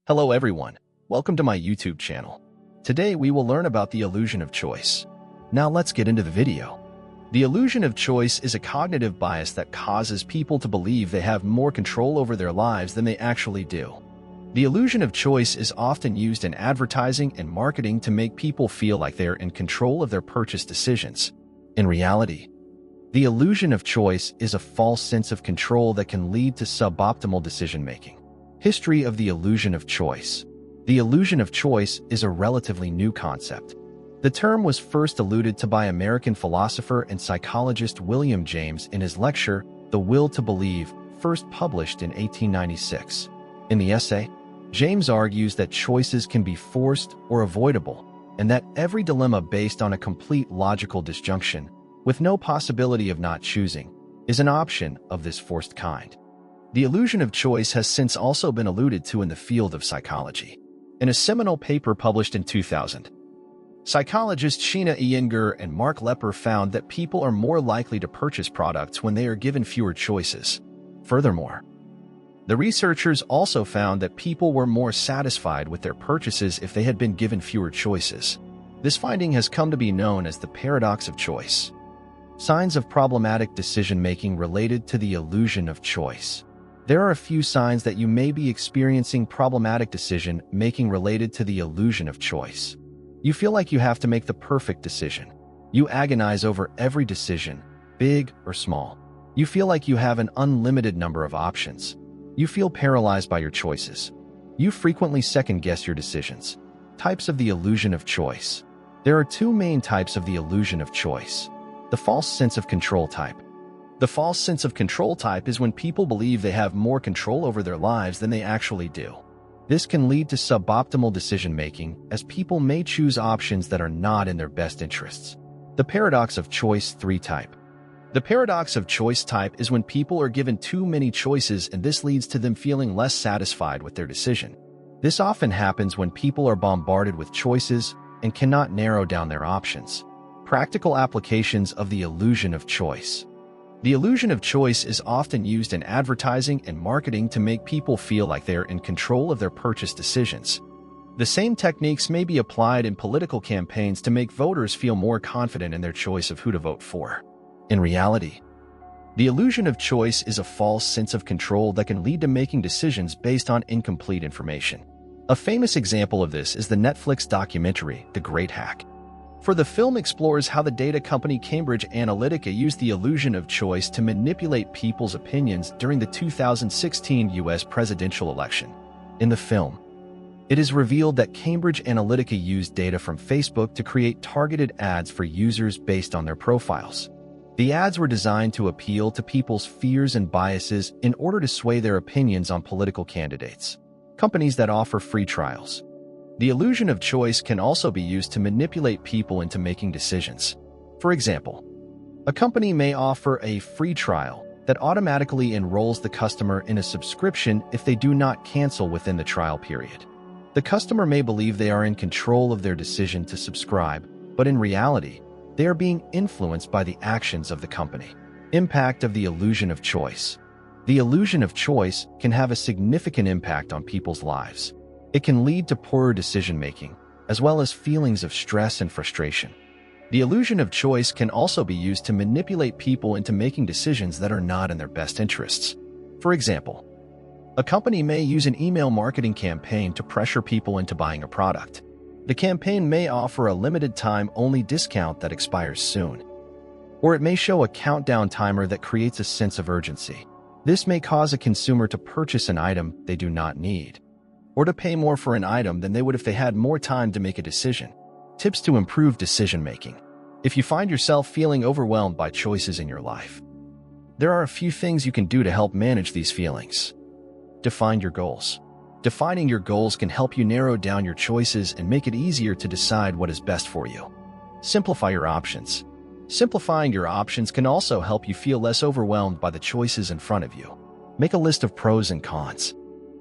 Hello everyone, welcome to my YouTube channel. Today we will learn about the illusion of choice. Now let's get into the video. The illusion of choice is a cognitive bias that causes people to believe they have more control over their lives than they actually do. The illusion of choice is often used in advertising and marketing to make people feel like they're in control of their purchase decisions. In reality, the illusion of choice is a false sense of control that can lead to suboptimal decision-making. History of the illusion of choice. The illusion of choice is a relatively new concept. The term was first alluded to by American philosopher and psychologist William James in his lecture, The Will to Believe, first published in 1896. In the essay, James argues that choices can be forced or avoidable, and that every dilemma based on a complete logical disjunction, with no possibility of not choosing, is an option of this forced kind. The illusion of choice has since also been alluded to in the field of psychology. In a seminal paper published in 2000, psychologists Sheena Iyengar and Mark Lepper found that people are more likely to purchase products when they are given fewer choices. Furthermore, the researchers also found that people were more satisfied with their purchases if they had been given fewer choices. This finding has come to be known as the paradox of choice. Signs of problematic decision-making related to the illusion of choice. There are a few signs that you may be experiencing problematic decision-making related to the illusion of choice. You feel like you have to make the perfect decision. You agonize over every decision, big or small. You feel like you have an unlimited number of options. You feel paralyzed by your choices. You frequently second-guess your decisions. Types of the illusion of choice. There are two main types of the illusion of choice. The false sense of control type. The false sense of control type is when people believe they have more control over their lives than they actually do. This can lead to suboptimal decision-making, as people may choose options that are not in their best interests. The paradox of choice 3 type. The paradox of choice type is when people are given too many choices, and this leads to them feeling less satisfied with their decision. This often happens when people are bombarded with choices and cannot narrow down their options. Practical applications of the illusion of choice. The illusion of choice is often used in advertising and marketing to make people feel like they are in control of their purchase decisions. The same techniques may be applied in political campaigns to make voters feel more confident in their choice of who to vote for. In reality, the illusion of choice is a false sense of control that can lead to making decisions based on incomplete information. A famous example of this is the Netflix documentary, The Great Hack. For the film explores how the data company Cambridge Analytica used the illusion of choice to manipulate people's opinions during the 2016 US presidential election. In the film, it is revealed that Cambridge Analytica used data from Facebook to create targeted ads for users based on their profiles. The ads were designed to appeal to people's fears and biases in order to sway their opinions on political candidates. Companies that offer free trials. The illusion of choice can also be used to manipulate people into making decisions. For example, a company may offer a free trial that automatically enrolls the customer in a subscription if they do not cancel within the trial period. The customer may believe they are in control of their decision to subscribe, but in reality, they are being influenced by the actions of the company. Impact of the illusion of choice. The illusion of choice can have a significant impact on people's lives. It can lead to poorer decision-making, as well as feelings of stress and frustration. The illusion of choice can also be used to manipulate people into making decisions that are not in their best interests. For example, a company may use an email marketing campaign to pressure people into buying a product. The campaign may offer a limited time-only discount that expires soon. Or it may show a countdown timer that creates a sense of urgency. This may cause a consumer to purchase an item they do not need, or to pay more for an item than they would if they had more time to make a decision. Tips to improve decision-making. If you find yourself feeling overwhelmed by choices in your life, there are a few things you can do to help manage these feelings. Define your goals. Defining your goals can help you narrow down your choices and make it easier to decide what is best for you. Simplify your options. Simplifying your options can also help you feel less overwhelmed by the choices in front of you. Make a list of pros and cons.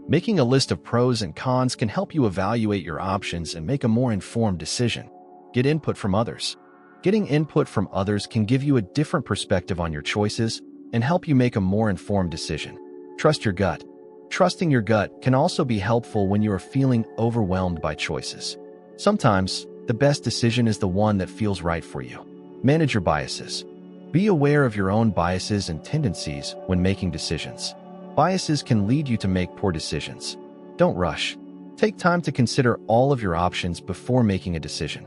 Making a list of pros and cons can help you evaluate your options and make a more informed decision. Get input from others. Getting input from others can give you a different perspective on your choices and help you make a more informed decision. Trust your gut. Trusting your gut can also be helpful when you are feeling overwhelmed by choices. Sometimes, the best decision is the one that feels right for you. Manage your biases. Be aware of your own biases and tendencies when making decisions. Biases can lead you to make poor decisions. Don't rush. Take time to consider all of your options before making a decision.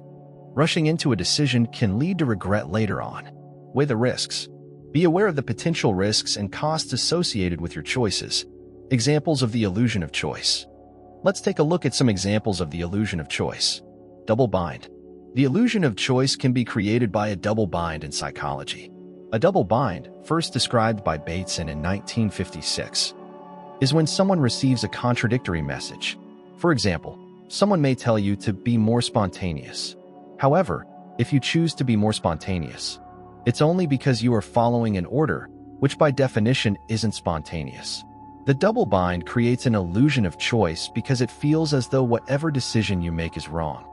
Rushing into a decision can lead to regret later on. Weigh the risks. Be aware of the potential risks and costs associated with your choices. Examples of the illusion of choice. Let's take a look at some examples of the illusion of choice. Double bind. The illusion of choice can be created by a double bind in psychology. A double bind, first described by Bateson in 1956, is when someone receives a contradictory message. For example, someone may tell you to be more spontaneous. However, if you choose to be more spontaneous, it's only because you are following an order, which by definition isn't spontaneous. The double bind creates an illusion of choice because it feels as though whatever decision you make is wrong.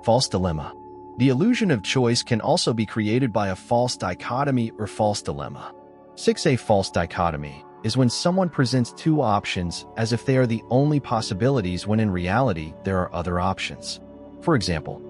False dilemma. The illusion of choice can also be created by a false dichotomy or false dilemma. 6A false dichotomy is when someone presents two options as if they are the only possibilities when in reality there are other options. For example,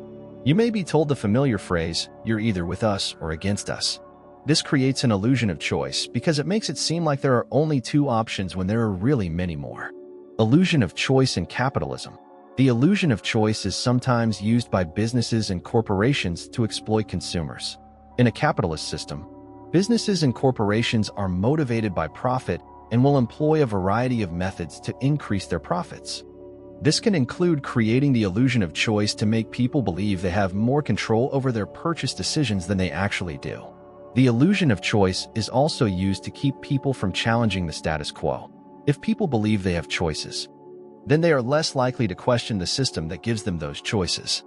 you may be told the familiar phrase, "You're either with us or against us." This creates an illusion of choice because it makes it seem like there are only two options when there are really many more. Illusion of choice in capitalism. The illusion of choice is sometimes used by businesses and corporations to exploit consumers. In a capitalist system, businesses and corporations are motivated by profit and will employ a variety of methods to increase their profits. This can include creating the illusion of choice to make people believe they have more control over their purchase decisions than they actually do. The illusion of choice is also used to keep people from challenging the status quo. If people believe they have choices, then they are less likely to question the system that gives them those choices.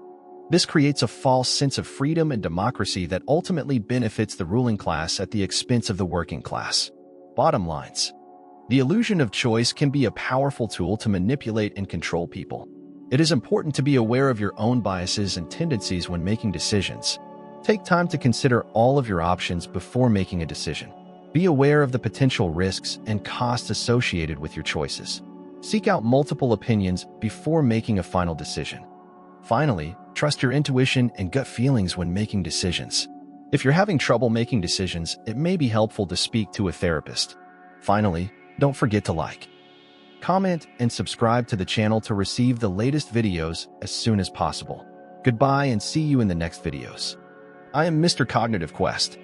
This creates a false sense of freedom and democracy that ultimately benefits the ruling class at the expense of the working class. Bottom lines. The illusion of choice can be a powerful tool to manipulate and control people. It is important to be aware of your own biases and tendencies when making decisions. Take time to consider all of your options before making a decision. Be aware of the potential risks and costs associated with your choices. Seek out multiple opinions before making a final decision. Finally, trust your intuition and gut feelings when making decisions. If you're having trouble making decisions, it may be helpful to speak to a therapist. Finally, don't forget to like, comment, and subscribe to the channel to receive the latest videos as soon as possible. Goodbye and see you in the next videos. I am Mr. Cognitive Quest.